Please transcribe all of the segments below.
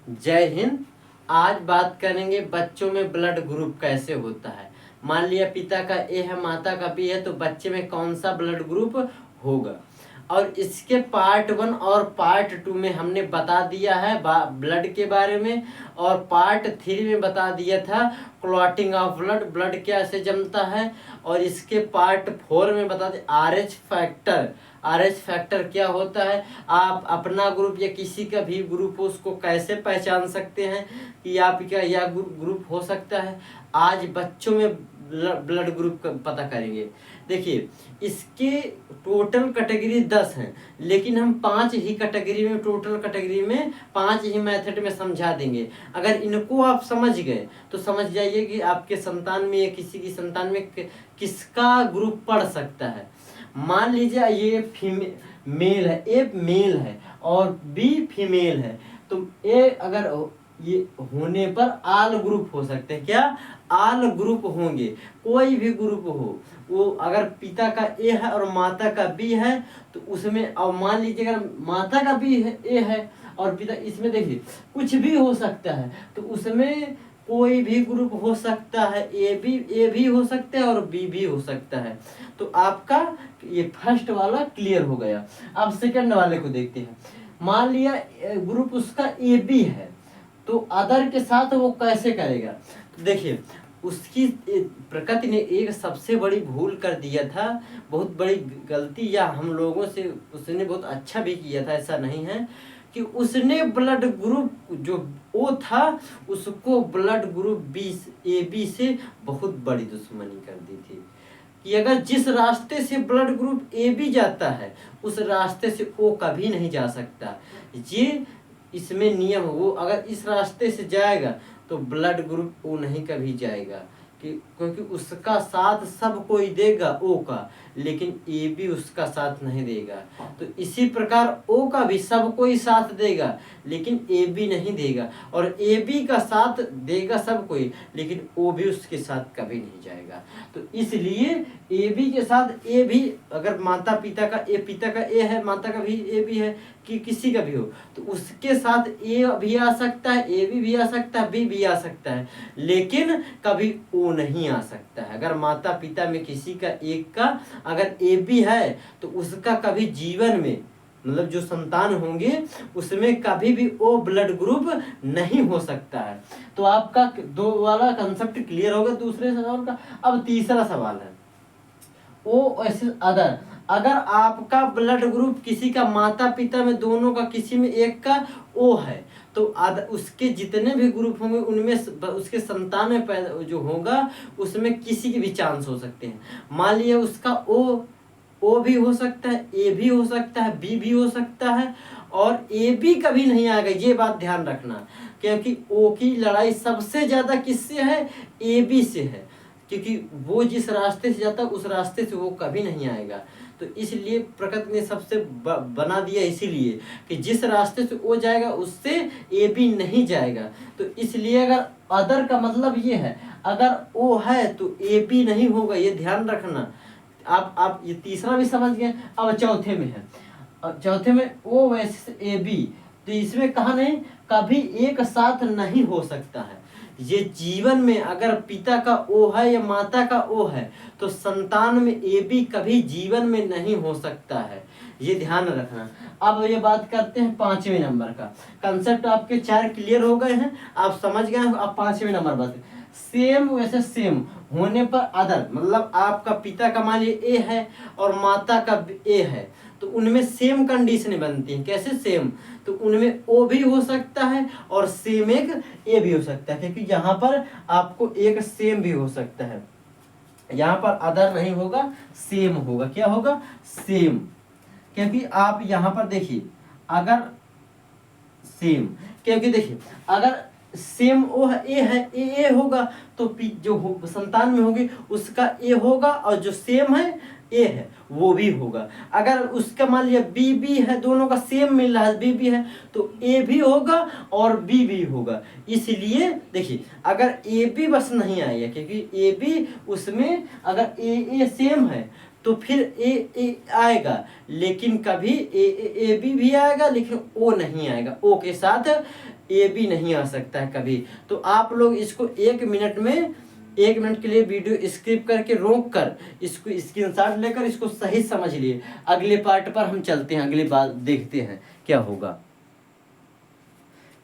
जय हिंद। आज बात करेंगे बच्चों में ब्लड ग्रुप कैसे होता है। मान लिया पिता का ए है, माता का बी है, तो बच्चे में कौन सा ब्लड ग्रुप होगा। और इसके पार्ट 1 और पार्ट 2 में हमने बता दिया है ब्लड के बारे में, और पार्ट 3 में बता दिया था क्लॉटिंग ऑफ ब्लड, ब्लड कैसे जमता है। और इसके पार्ट 4 में बता दिया आरएच फैक्टर, आरएच फैक्टर क्या होता है। आप अपना ग्रुप या किसी का भी ग्रुप हो उसको कैसे पहचान सकते हैं कि आपका यह ग्रुप हो सकता है। आज बच्चों में ब्लड ग्रुप पता करेंगे। देखिए, इसके टोटल कैटेगरी 10 हैं, लेकिन हम 5 ही कैटेगरी में, टोटल कैटेगरी में 5 ही मेथड में समझा देंगे। अगर इनको आप समझ गए तो समझ जाइए कि आपके संतान में या किसी की संतान में किसका ग्रुप पड़ सकता है। मान लीजिए ये मेल है, ए मेल है और बी फीमेल है, तो ए अगर ये होने पर आल ग्रुप हो सकते हैं। क्या आल ग्रुप होंगे, कोई भी ग्रुप हो। वो अगर पिता का ए है और माता का बी है तो उसमें, और मान लीजिए अगर माता का बी है ए है और पिता, इसमें देखिए कुछ भी हो सकता है, तो उसमें कोई भी ग्रुप हो सकता है। ए भी हो सकता है और बी भी हो सकता है। तो आपका ये फर्स्ट वाला क्लियर हो गया। अब सेकंड वाले को देखते हैं। मान लिया ग्रुप उसका ए बी है, तो अदर के साथ वो कैसे करेगा। तो देखिए, उसकी प्रकृति ने एक सबसे बड़ी भूल कर दिया था, बहुत बड़ी गलती, या हम लोगों से उसने बहुत अच्छा भी किया था, ऐसा नहीं है कि उसने ब्लड ग्रुप जो ओ था उसको blood group B A B से बहुत बड़ी दुश्मनी कर दी थी कि अगर जिस रास्ते से ब्लड ग्रुप ए बी जाता है उस रास्ते से ओ कभी नहीं जा सकता। ये इसमें नियम, वो अगर इस रास्ते से जाएगा तो ब्लड ग्रुप ओ नहीं कभी जाएगा, क्योंकि उसका साथ सब कोई देगा ओ का, लेकिन ए बी उसका साथ नहीं देगा। तो इसी प्रकार ओ का भी सब कोई साथ देगा लेकिन ए बी नहीं देगा, और ए बी का साथ देगा सब कोई लेकिन ओ भी उसके साथ कभी नहीं जाएगा। तो इसलिए ए बी के साथ ए भी, अगर माता पिता का ए, पिता का ए है, माता का भी ए बी है, कि किसी का भी हो, तो उसके साथ ए भी आ सकता है, ए भी आ सकता है, बी भी आ सकता है, लेकिन कभी ओ नहीं आ सकता है। अगर माता पिता में किसी का एक का अगर ए बी है तो उसका कभी जीवन में, मतलब जो संतान होंगे उसमें कभी भी ओ ब्लड ग्रुप नहीं हो सकता है। तो आपका 2 वाला कंसेप्ट क्लियर हो गया दूसरे सवाल का। अब तीसरा सवाल है ओ वर्सेस अदर। अगर आपका ब्लड ग्रुप किसी का, माता पिता में दोनों का किसी में एक का ओ है, तो उसके जितने भी ग्रुप होंगे उनमें उसके संतान में पैदा जो होगा उसमें किसी के भी चांस हो सकते हैं। मान लिया उसका ओ भी हो सकता है, ए भी हो सकता है, बी भी हो सकता है, और ए बी कभी नहीं आएगा। ये बात ध्यान रखना, क्योंकि ओ की लड़ाई सबसे ज्यादा किससे है, ए बी से है, क्योंकि वो जिस रास्ते से जाता है उस रास्ते से वो कभी नहीं आएगा। तो इसलिए प्रकृति ने सबसे बना दिया, इसीलिए कि जिस रास्ते से वो जाएगा उससे ए बी नहीं जाएगा। तो इसलिए अगर अदर का मतलब ये है, अगर ओ है तो ए बी नहीं होगा, ये ध्यान रखना। आप ये तीसरा भी समझ गए। अब चौथे में है, अब चौथे में ओ वर्सेस ए बी, तो इसमें कहा नहीं कभी एक साथ नहीं हो सकता है। ये जीवन में अगर पिता का ओ है या माता का ओ है तो संतान में ए बी कभी जीवन में नहीं हो सकता है, ये ध्यान रखना। अब ये बात करते हैं 5वें नंबर का। कंसेप्ट आपके 4 क्लियर हो गए हैं, आप समझ गए हैं। अब 5वें नंबर बात, सेम वैसे सेम होने पर अदर, मतलब आपका पिता का मान लीजिए ए है और माता का ए है, तो उनमें सेम कंडीशन बनती है। कैसे सेम, तो उनमें ओ भी हो सकता है और सेम एक ए भी हो सकता है, क्योंकि यहाँ पर आपको एक सेम भी हो सकता है। यहाँ पर अदर नहीं होगा, सेम होगा। क्या होगा, सेम, क्योंकि आप यहाँ पर देखिए अगर सेम, क्योंकि देखिए अगर सेम ओ है, ए होगा तो जो संतान में होगी उसका ए होगा, और जो सेम है ए है वो भी होगा। अगर उसका मान लिया बी बी है, दोनों का सेम मिल रहा है, बी बी है, तो ए भी होगा और बी भी होगा। इसलिए देखिए अगर ए बी बस नहीं आएगा, क्योंकि ए बी उसमें अगर ए सेम है तो फिर ए आएगा, लेकिन कभी ए बी भी आएगा, लेकिन ओ नहीं आएगा, ओ के साथ ए बी नहीं आ सकता है कभी। तो आप लोग इसको 1 मिनट के लिए वीडियो स्किप करके रोक कर इसको स्क्रीनशॉट लेकर इसको सही समझ लिए। अगले पार्ट पर हम चलते हैं, अगली बात देखते हैं क्या होगा।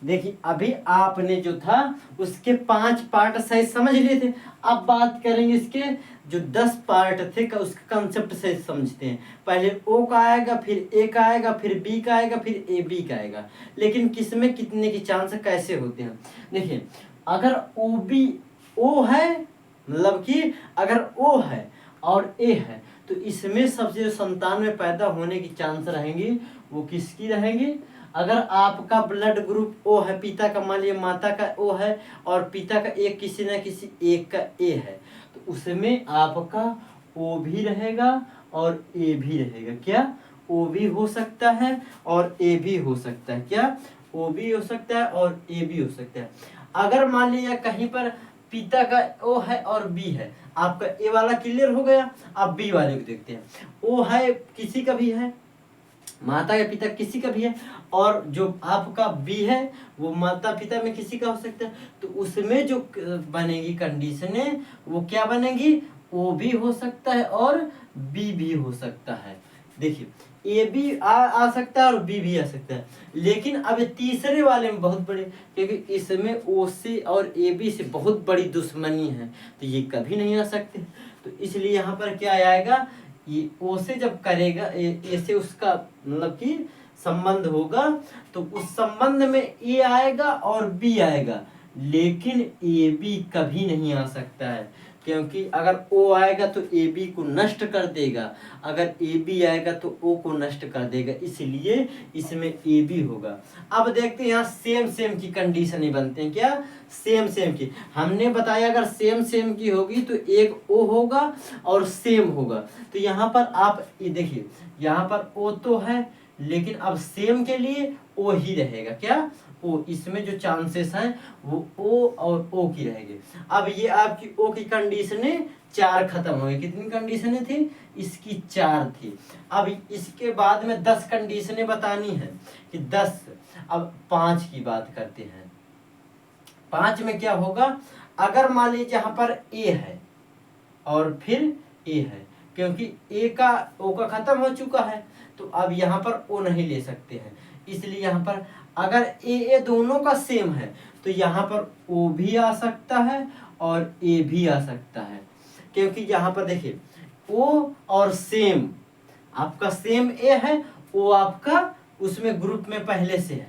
देखिए अभी आपने जो था उसके 5 पार्ट सही समझ लिए थे। अब बात करेंगे इसके जो 10 पार्ट थे का उसका कंसेप्ट सही समझते हैं। पहले ओ का आएगा, फिर ए का आएगा, फिर बी का आएगा, फिर ए बी का आएगा। लेकिन किसमें कितने की चांस कैसे होते हैं। देखिए अगर ओ बी ओ है, मतलब कि अगर ओ है और ए है तो इसमें सबसे जो संतान में पैदा होने की चांस रहेंगी वो किसकी रहेंगी। अगर आपका ब्लड ग्रुप ओ है, पिता का मान लीजिए माता का ओ है और पिता का एक किसी न किसी एक का ए है, तो उसमें आपका ओ भी रहेगा और ए भी रहेगा। क्या ओ भी हो सकता है और ए भी हो सकता है। क्या ओ भी हो सकता है और ए भी हो सकता है। अगर मान लीजिए कहीं पर पिता का ओ है और बी है, आपका ए वाला क्लियर हो गया। अब बी वाले को देखते हैं। ओ है किसी का भी है, माता या पिता किसी का भी है, और जो आपका बी है वो माता पिता में किसी का हो सकता है। तो उसमें जो बनेगी कंडीशनें वो क्या बनेगी, ओ भी हो सकता है और बी भी हो सकता है। देखिए ए भी आ सकता है और बी भी आ सकता है। लेकिन अब तीसरे वाले में बहुत बड़े, क्योंकि इसमें ओ से और ए बी से बहुत बड़ी दुश्मनी है, तो ये कभी नहीं आ सकते। तो इसलिए यहाँ पर क्या आएगा, ये ओ से जब करेगा ए से उसका मतलब कि संबंध होगा, तो उस संबंध में ए आएगा और बी आएगा, लेकिन ए बी कभी नहीं आ सकता है। क्योंकि अगर ओ आएगा तो ए बी को नष्ट कर देगा, अगर ए बी आएगा तो ओ को नष्ट कर देगा, इसलिए इसमें ए बी होगा। अब देखते हैं यहाँ सेम सेम की कंडीशन ही बनते हैं। क्या सेम सेम की, हमने बताया अगर सेम सेम की होगी तो एक ओ होगा और सेम होगा। तो यहाँ पर आप ये देखिए, यहाँ पर ओ तो है, लेकिन अब सेम के लिए ओ ही रहेगा। क्या ओ, इसमें जो चांसेस हैं वो ओ और ओ की रहेगी। अब ये आपकी ओ की कंडीशनें 4 खत्म हो गई। कितनी कंडीशनें थी, इसकी 4 थी। अब इसके बाद में 10 कंडीशनें बतानी है कि 10। अब 5 की बात करते हैं। 5 में क्या होगा, अगर मान लीजिए यहाँ पर ए है और फिर ए है, क्योंकि ए का ओ का खत्म हो चुका है, तो अब यहाँ पर ओ नहीं ले सकते हैं। इसलिए यहाँ पर अगर ए दोनों का सेम है तो यहाँ पर ओ भी आ सकता है और ए भी आ सकता है। क्योंकि यहाँ पर देखिए ओ और सेम, आपका सेम ए है, ओ आपका उसमें ग्रुप में पहले से है,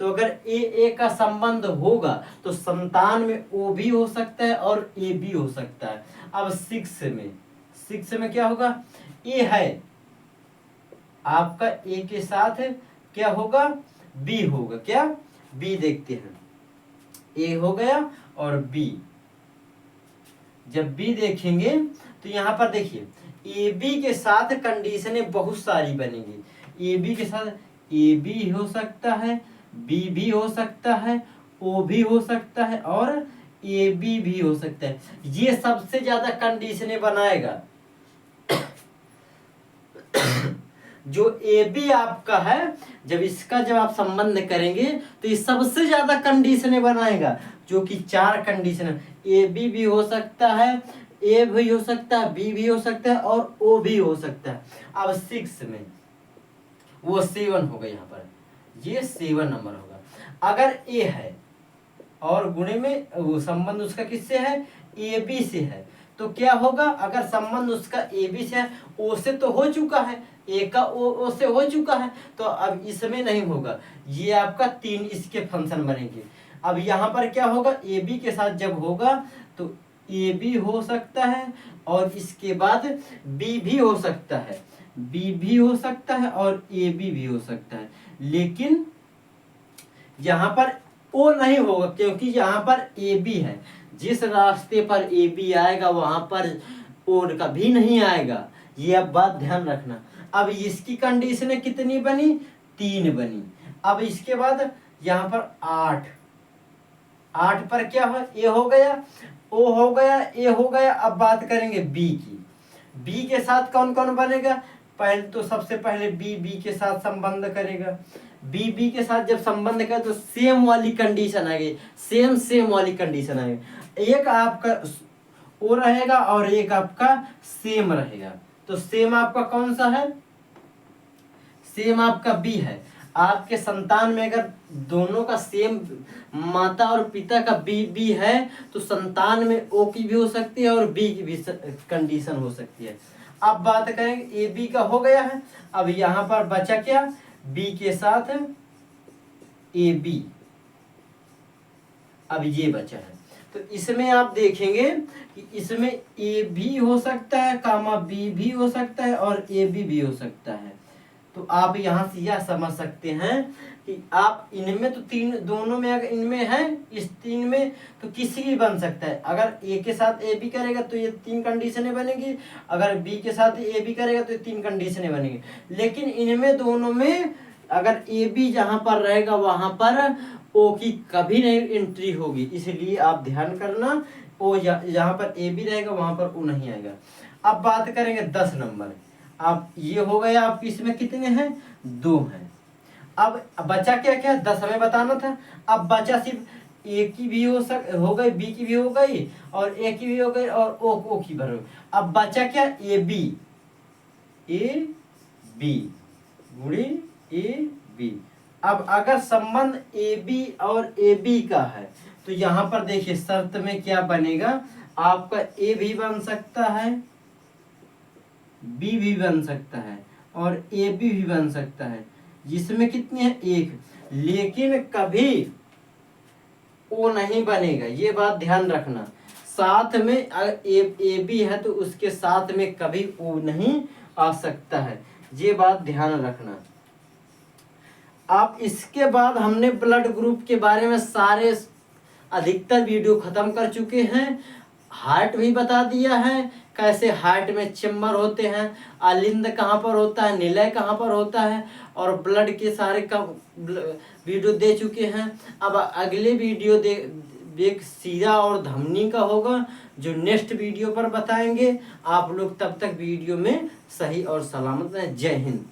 तो अगर ए का संबंध होगा तो संतान में ओ भी हो सकता है और ए भी हो सकता है। अब 6 में क्या होगा, ए है आपका ए के साथ क्या होगा, बी होगा। क्या बी देखते हैं, ए हो गया और बी। जब बी देखेंगे तो यहाँ पर देखिए ए बी के साथ कंडीशनें बहुत सारी बनेगी। ए बी के साथ ए बी हो सकता है, बी भी हो सकता है, ओ भी हो सकता है और ए बी भी हो सकता है। ये सबसे ज्यादा कंडीशनें बनाएगा। जो ए बी आपका है, जब आप संबंध करेंगे तो ये सबसे ज्यादा कंडीशनें बनाएगा, जो कि 4 कंडीशन। ए बी भी हो सकता है, ए भी हो सकता है, बी भी हो सकता है और ओ भी हो सकता है। अब 6 में वो 7 होगा, यहाँ पर ये 7 नंबर होगा। अगर ए है और गुणे में वो संबंध उसका किससे है, ए बी से है, तो क्या होगा, अगर संबंध उसका ए बी से है, ओ से तो हो चुका है, ए का ओ से हो चुका है, तो अब इसमें नहीं होगा। ये आपका 3 इसके फंक्शन बनेंगे। अब यहाँ पर क्या होगा, ए बी के साथ जब होगा तो ए बी हो सकता है और इसके बाद बी भी हो सकता है, बी भी हो सकता है और ए बी भी हो सकता है, लेकिन यहाँ पर ओ नहीं होगा, क्योंकि यहाँ पर ए बी है। जिस रास्ते पर ए बी आएगा वहां पर ओ कभी नहीं आएगा, ये अब बात ध्यान रखना। अब इसकी कंडीशनें कितनी बनी, 3 बनी। अब इसके बाद यहाँ पर 8 पर क्या हो, ए हो गया, ओ हो गया, ए हो गया। अब बात करेंगे बी की। बी के साथ कौन कौन बनेगा, पहले तो सबसे पहले बी के साथ संबंध करेगा, बी के साथ जब संबंध करेगा तो सेम वाली कंडीशन आएगी, सेम वाली कंडीशन आएगी, एक आपका ओ रहेगा और एक आपका सेम रहेगा। तो सेम आपका कौन सा है, सेम आपका बी है। आपके संतान में अगर दोनों का सेम माता और पिता का बी है तो संतान में ओ की भी हो सकती है और बी की भी कंडीशन हो सकती है। अब बात करेंगे ए बी का हो गया है, अब यहाँ पर बचा क्या, बी के साथ ए बी, अब ये बचा है। तो इसमें आप देखेंगे कि इसमें ए भी हो सकता है कामा बी भी हो सकता है और ए भी हो सकता है। तो आप यहाँ से यह समझ सकते हैं कि आप इनमें तो तीन, दोनों में अगर इनमें है, इस तीन में तो किसी भी बन सकता है। अगर ए के साथ ए बी करेगा तो ये तीन कंडीशनें बनेगी, अगर बी के साथ ए बी करेगा तो ये तीन कंडीशनें बनेगी। लेकिन इनमें दोनों में अगर ए बी जहाँ पर रहेगा वहाँ पर ओ की कभी नहीं एंट्री होगी, इसलिए आप ध्यान करना, ओ जहाँ पर ए बी रहेगा वहाँ पर ओ नहीं आएगा। अब बात करेंगे 10 नंबर। अब ये हो गया, आप इसमें कितने हैं, 2 हैं। अब बचा क्या क्या, 10 हमें बताना था। अब बचा सिर्फ ए की भी हो गई, बी की भी हो गई और ए की भी हो गई और ओ की भी हो गई। अब बचा क्या, ए बी गुणी ए बी। अब अगर संबंध ए बी और ए बी का है तो यहाँ पर देखिए शर्त में क्या बनेगा, आपका ए भी बन सकता है, बी भी बन सकता है और ए बी भी बन सकता है, जिसमें कितनी है, एक। लेकिन कभी ओ नहीं बनेगा, ये बात ध्यान रखना। साथ में अगर ए बी है तो उसके साथ में कभी ओ नहीं आ सकता है, ये बात ध्यान रखना। आप इसके बाद हमने ब्लड ग्रुप के बारे में सारे अधिकतर वीडियो खत्म कर चुके हैं। हार्ट भी बता दिया है, कैसे हार्ट में चेम्बर होते हैं, आलिंद कहाँ पर होता है, निलय कहाँ पर होता है, और ब्लड के सारे का वीडियो दे चुके हैं। अब अगले वीडियो एक सीरा और धमनी का होगा जो नेक्स्ट वीडियो पर बताएंगे। आप लोग तब तक वीडियो में सही और सलामत रहें। जय हिंद।